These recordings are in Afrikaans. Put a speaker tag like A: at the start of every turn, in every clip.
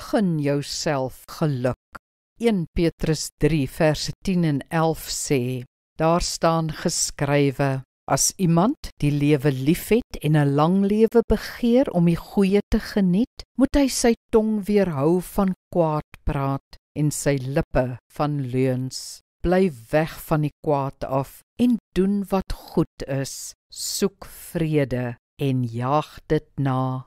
A: gun jouself geluk. 1 Petrus 3 verse 10 en 11 sê, daar staan geskrywe, as iemand die lewe liefhet en 'n lang lewe begeer om die goeie te geniet, moet hy sy tong weerhou van kwaad praat en sy lippe van leuns. Bly weg van die kwaad af en doen wat goed is. Soek vrede en jaag dit na.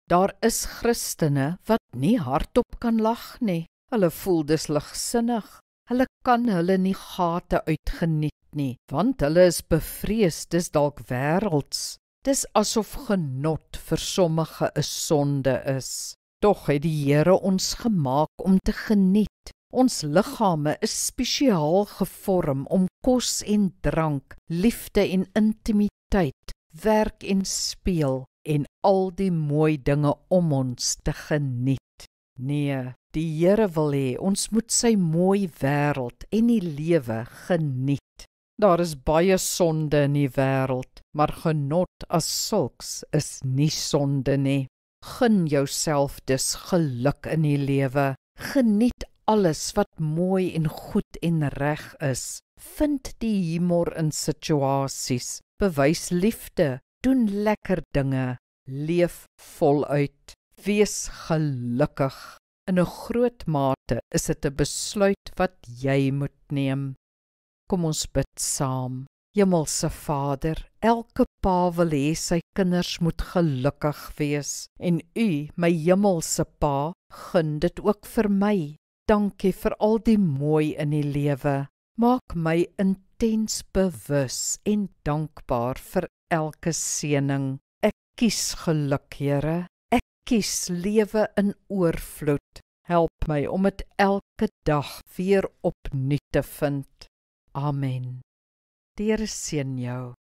A: Daar is Christene wat nie hardop kan lag nie. Hulle voel dis ligsinnig. Hulle kan hulle nie gate uitgeniet nie, want hulle is bevrees dis dalk wêrelds. Dis asof genot vir sommige 'n sonde is. Tog het die Here ons gemaak om te geniet. Ons liggame is spesiaal gevorm om kos en drank, liefde en intimiteit, werk en speel en al die mooi dinge om ons te geniet. Nee, die Here wil hê ons moet sy mooi wêreld en die lewe geniet. Daar is baie sonde in die wêreld, maar genot as sulks is nie sonde nie. Gun jouself dus geluk in die lewe. Geniet alles wat mooi en goed en reg is. Vind die humor in situasies. Bewys liefde. Doen lekker dinge. Leef voluit. Wees gelukkig. In 'n groot mate is dit 'n besluit wat jy moet neem. Kom ons bid saam. Hemelse Vader, elke pa wil hê sy kinders moet gelukkig wees. En U, my hemelse Pa, gun dit ook vir my. Dankie vir al die mooi in die lewe. Maak my intens bewus en dankbaar vir elke seëning. Ek kies geluk, Here. Ek kies lewe in oorvloed. Help my om dit elke dag weer opnuut te vind. Amen. Die Here seën jou.